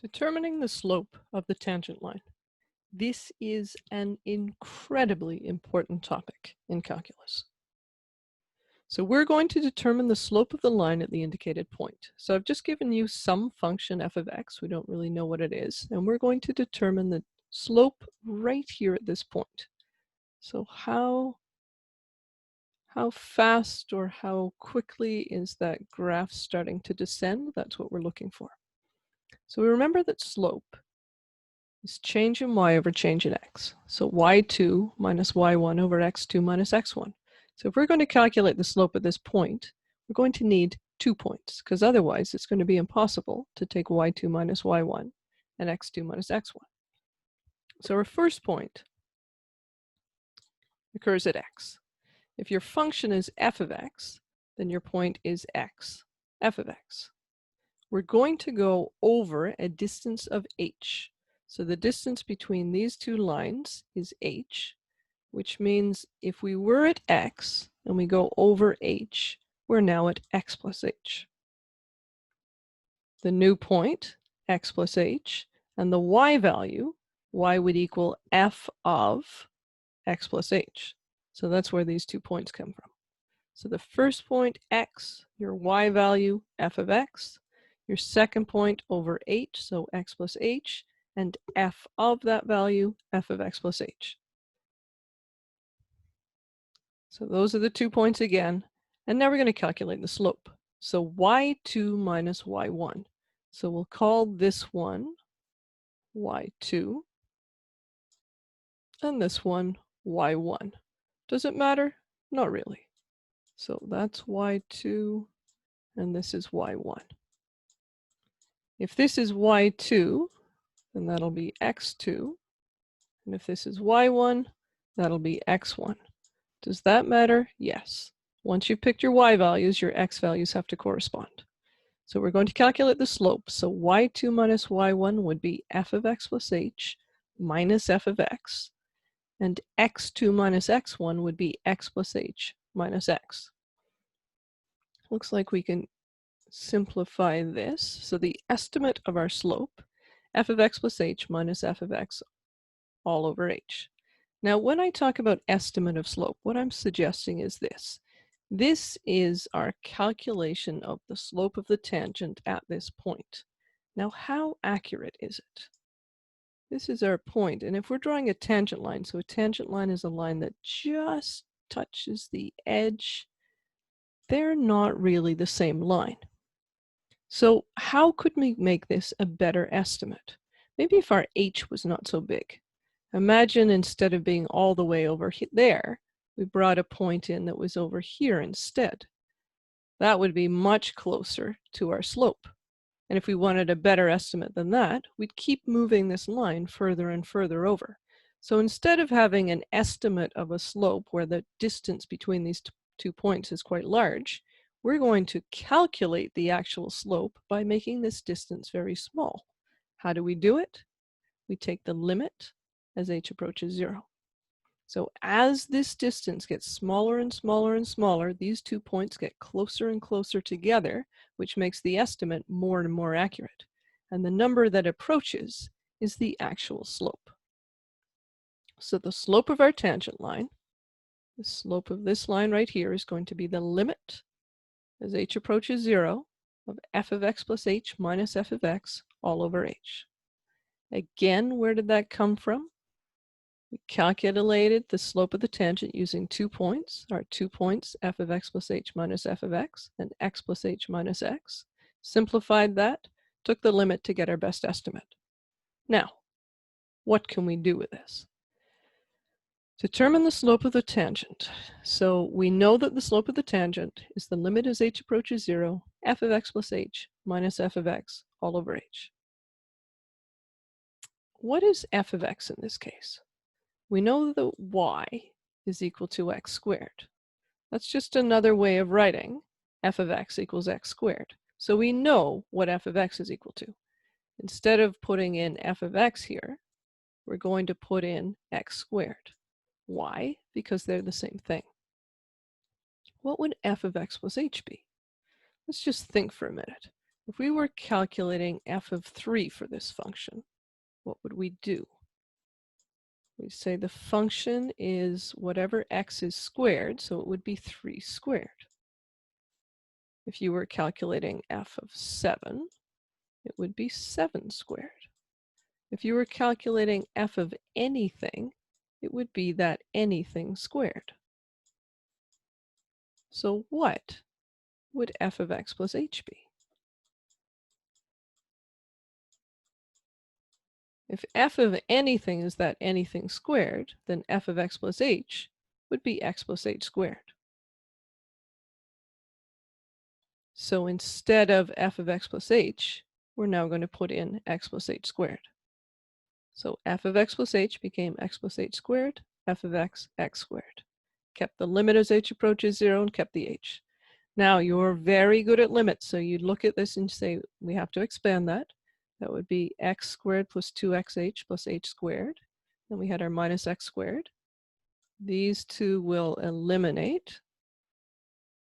Determining the slope of the tangent line. This is an incredibly important topic in calculus. So we're going to determine the slope of the line at the indicated point. So I've just given you some function f of x. We don't really know what it is. And we're going to determine the slope right here at this point. So how fast or how quickly is that graph starting to descend? That's what we're looking for. So we remember that slope is change in y over change in x. So y2 minus y1 over x2 minus x1. So if we're going to calculate the slope at this point, we're going to need 2 points, because otherwise it's going to be impossible to take y2 minus y1 and x2 minus x1. So our first point occurs at x. If your function is f of x, then your point is x, f of x. We're going to go over a distance of h. So the distance between these two lines is h, which means if we were at x and we go over h, we're now at x plus h. The new point, x plus h, and the y value, y would equal f of x plus h. So that's where these 2 points come from. So the first point, x, your y value, f of x, your second point over h, so x plus h, and f of that value, f of x plus h. So those are the 2 points again. And now we're going to calculate the slope. So y2 minus y1. So we'll call this one y2, and this one y1. Does it matter? Not really. So that's y2, and this is y1. If this is y2, then that'll be x2. And if this is y1, that'll be x1. Does that matter? Yes. Once you've picked your y values, your x values have to correspond. So we're going to calculate the slope. So y2 minus y1 would be f of x plus h minus f of x. And x2 minus x1 would be x plus h minus x. Looks like we can simplify this. So the estimate of our slope, f of x plus h minus f of x all over h. Now, when I talk about estimate of slope, what I'm suggesting is this. This is our calculation of the slope of the tangent at this point. Now, how accurate is it? This is our point, and if we're drawing a tangent line, so a tangent line is a line that just touches the edge, they're not really the same line. So how could we make this a better estimate? Maybe if our h was not so big. Imagine instead of being all the way over there, we brought a point in that was over here instead. That would be much closer to our slope. And if we wanted a better estimate than that, we'd keep moving this line further and further over. So instead of having an estimate of a slope where the distance between these 2 points is quite large, we're going to calculate the actual slope by making this distance very small. How do we do it? We take the limit as h approaches 0. So as this distance gets smaller and smaller and smaller, these 2 points get closer and closer together, which makes the estimate more and more accurate. And the number that approaches is the actual slope. So the slope of our tangent line, the slope of this line right here, is going to be the limit as h approaches 0 of f of x plus h minus f of x all over h. Again, where did that come from? We calculated the slope of the tangent using 2 points, our 2 points, f of x plus h minus f of x, and x plus h minus x. Simplified that, took the limit to get our best estimate. Now, what can we do with this? Determine the slope of the tangent. So we know that the slope of the tangent is the limit as h approaches 0, f of x plus h minus f of x all over h. What is f of x in this case? We know that y is equal to x squared. That's just another way of writing f of x equals x squared. So we know what f of x is equal to. Instead of putting in f of x here, we're going to put in x squared. Why? Because they're the same thing. What would f of x plus h be? Let's just think for a minute. If we were calculating f of 3 for this function, what would we do? We'd say the function is whatever x is squared, so it would be 3 squared. If you were calculating f of 7, it would be 7 squared. If you were calculating f of anything, it would be that anything squared. So what would f of x plus h be? If f of anything is that anything squared, then f of x plus h would be x plus h squared. So instead of f of x plus h, we're now going to put in x plus h squared. So f of x plus h became x plus h squared, f of x, x squared. Kept the limit as h approaches 0 and kept the h. Now you're very good at limits, so you'd look at this and say, we have to expand that. That would be x squared plus 2xh plus h squared. Then we had our minus x squared. These two will eliminate.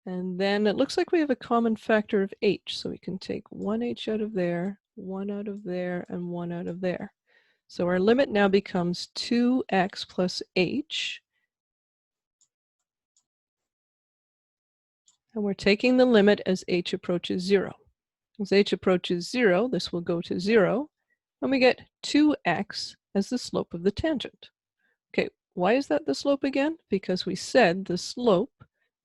And then it looks like we have a common factor of h, so we can take 1h out of there, 1 out of there, and 1 out of there. So our limit now becomes 2x plus h. And we're taking the limit as h approaches 0. As h approaches 0, this will go to 0, and we get 2x as the slope of the tangent. Okay, why is that the slope again? Because we said the slope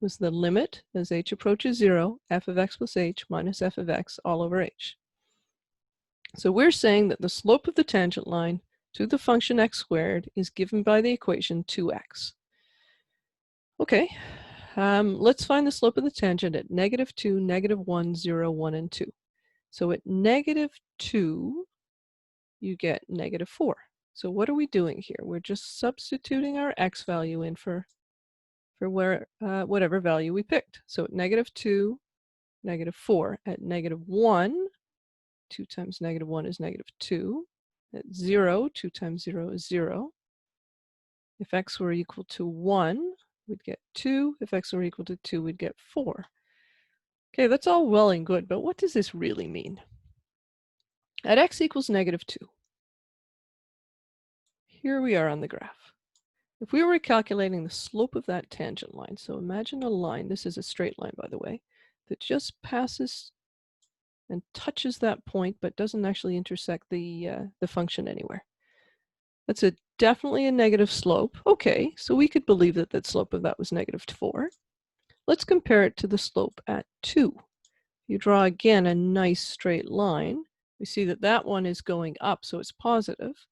was the limit as h approaches 0, f of x plus h minus f of x all over h. So we're saying that the slope of the tangent line to the function x squared is given by the equation 2x. Okay, let's find the slope of the tangent at -2, -1, 0, 1, and 2. So at -2, you get -4. So what are we doing here? We're just substituting our x value in for whatever value we picked. So at -2, -4. At -1, 2 times -1 is -2. At 0, 2 times 0 is 0. If x were equal to 1, we'd get 2. If x were equal to 2, we'd get 4. Okay, that's all well and good, but what does this really mean? At x equals -2, here we are on the graph. If we were calculating the slope of that tangent line, so imagine a line, this is a straight line by the way, that just passes and touches that point but doesn't actually intersect the function anywhere. That's definitely a negative slope. Okay, so we could believe that the slope of that was -4. Let's compare it to the slope at 2. You draw again a nice straight line. We see that that one is going up, so it's positive.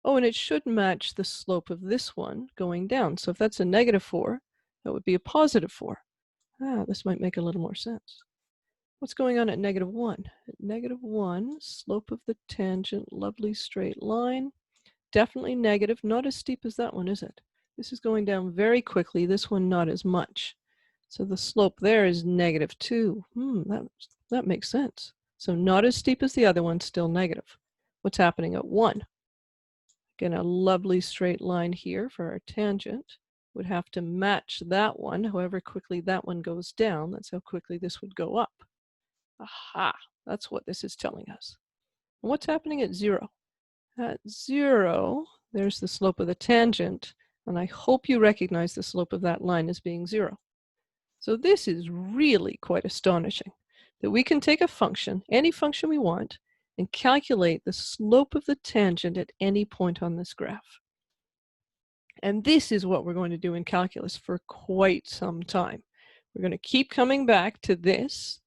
Oh, and it should match the slope of this one going down. So if that's a -4, that would be a +4. Ah, this might make a little more sense. What's going on at -1? At -1, slope of the tangent, lovely straight line. Definitely negative, not as steep as that one, is it? This is going down very quickly, this one not as much. So the slope there is -2. That makes sense. So not as steep as the other one, still negative. What's happening at 1? Again, a lovely straight line here for our tangent. Would have to match that one. However quickly that one goes down, that's how quickly this would go up. Aha, that's what this is telling us. And what's happening at 0? At 0, there's the slope of the tangent, and I hope you recognize the slope of that line as being 0. So this is really quite astonishing, that we can take a function, any function we want, and calculate the slope of the tangent at any point on this graph. And this is what we're going to do in calculus for quite some time. We're going to keep coming back to this.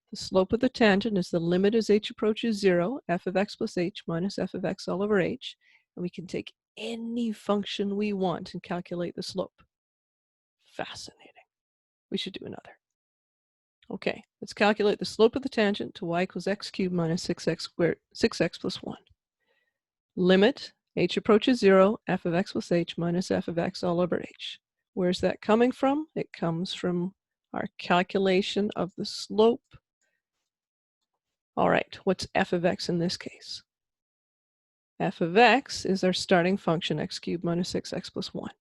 The slope of the tangent is the limit as h approaches 0, f of x plus h minus f of x all over h. And we can take any function we want and calculate the slope. Fascinating. We should do another. Okay, let's calculate the slope of the tangent to y equals x cubed minus 6x squared, 6x plus 1. Limit h approaches 0, f of x plus h minus f of x all over h. Where's that coming from? It comes from our calculation of the slope. All right, what's f of x in this case? F of x is our starting function, x cubed minus 6x plus 1.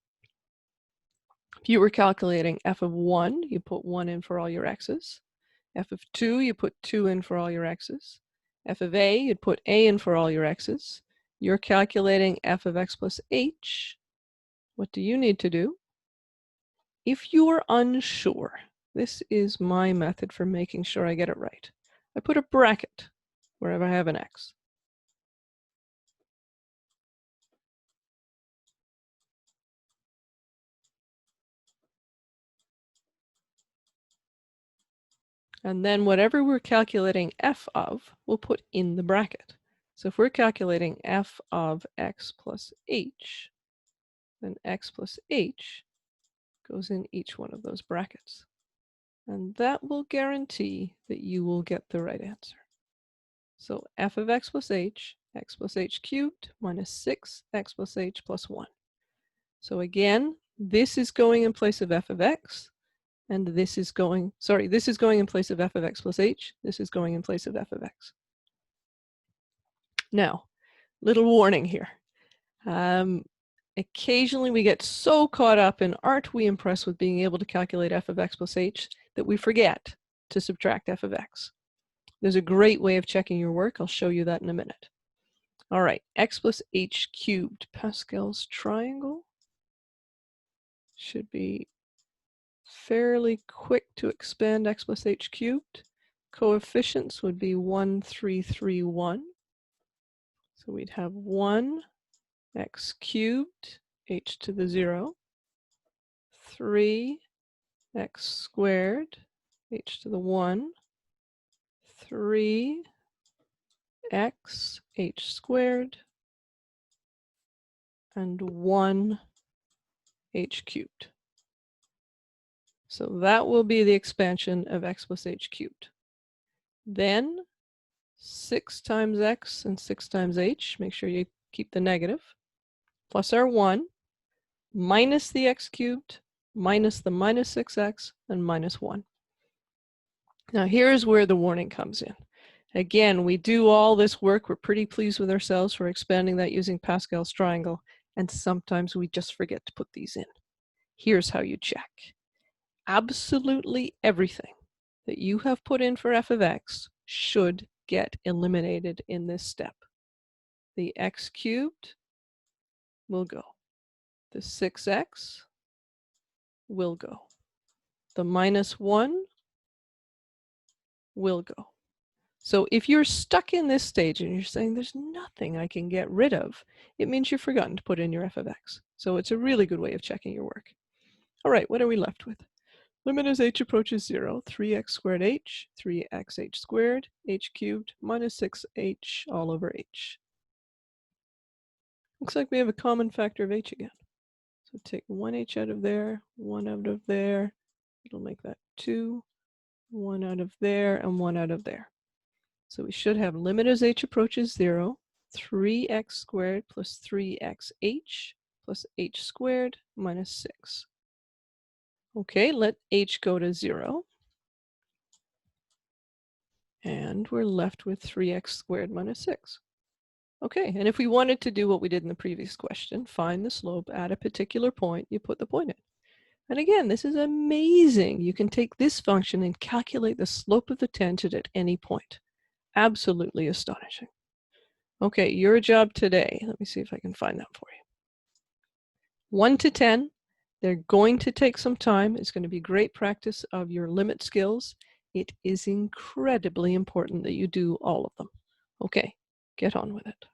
If you were calculating f of 1, you put 1 in for all your x's. f of 2, you put 2 in for all your x's. F of a, you'd put a in for all your x's. You're calculating f of x plus h. What do you need to do? If you are unsure, this is my method for making sure I get it right. I put a bracket wherever I have an x. And then whatever we're calculating f of, we'll put in the bracket. So if we're calculating f of x plus h, then x plus h goes in each one of those brackets. And that will guarantee that you will get the right answer. So f of x plus h cubed minus 6x plus h plus 1. So again, this is going in place of f of x, and this is going in place of f of x plus h. This is going in place of f of x. Now, little warning here. Occasionally we get so caught up in aren't we impressed with being able to calculate f of x plus h that we forget to subtract f of x. There's a great way of checking your work. I'll show you that in a minute. All right, x plus h cubed. Pascal's triangle should be fairly quick to expand x plus h cubed. Coefficients would be 1, 3, 3, 1. So we'd have 1 x cubed, h to the 0, 3 x squared, h to the 1, 3 x h squared, and 1 h cubed. So that will be the expansion of x plus h cubed. Then 6 times x and 6 times h, make sure you keep the negative, plus our 1, minus the x cubed, minus the minus 6x, and minus 1. Now here's where the warning comes in. Again, we do all this work, we're pretty pleased with ourselves for expanding that using Pascal's triangle, and sometimes we just forget to put these in. Here's how you check. Absolutely everything that you have put in for f of x should get eliminated in this step. The x cubed will go. The 6x will go. The minus 1 will go. So if you're stuck in this stage and you're saying there's nothing I can get rid of, it means you've forgotten to put in your f of x. So it's a really good way of checking your work. All right, what are we left with? Limit as h approaches 0, 3x squared h, 3xh squared, h cubed, minus 6h all over h. Looks like we have a common factor of h again. So take 1h out of there, 1 out of there. It'll make that 2, 1 out of there, and 1 out of there. So we should have limit as h approaches 0, 3x squared plus 3xh plus h squared minus 6. Okay, let h go to 0. And we're left with 3x squared minus 6. Okay, and if we wanted to do what we did in the previous question, find the slope at a particular point, you put the point in. And again, this is amazing. You can take this function and calculate the slope of the tangent at any point. Absolutely astonishing. Okay, your job today, let me see if I can find that for you. 1 to 10, they're going to take some time. It's going to be great practice of your limit skills. It is incredibly important that you do all of them. Okay, get on with it.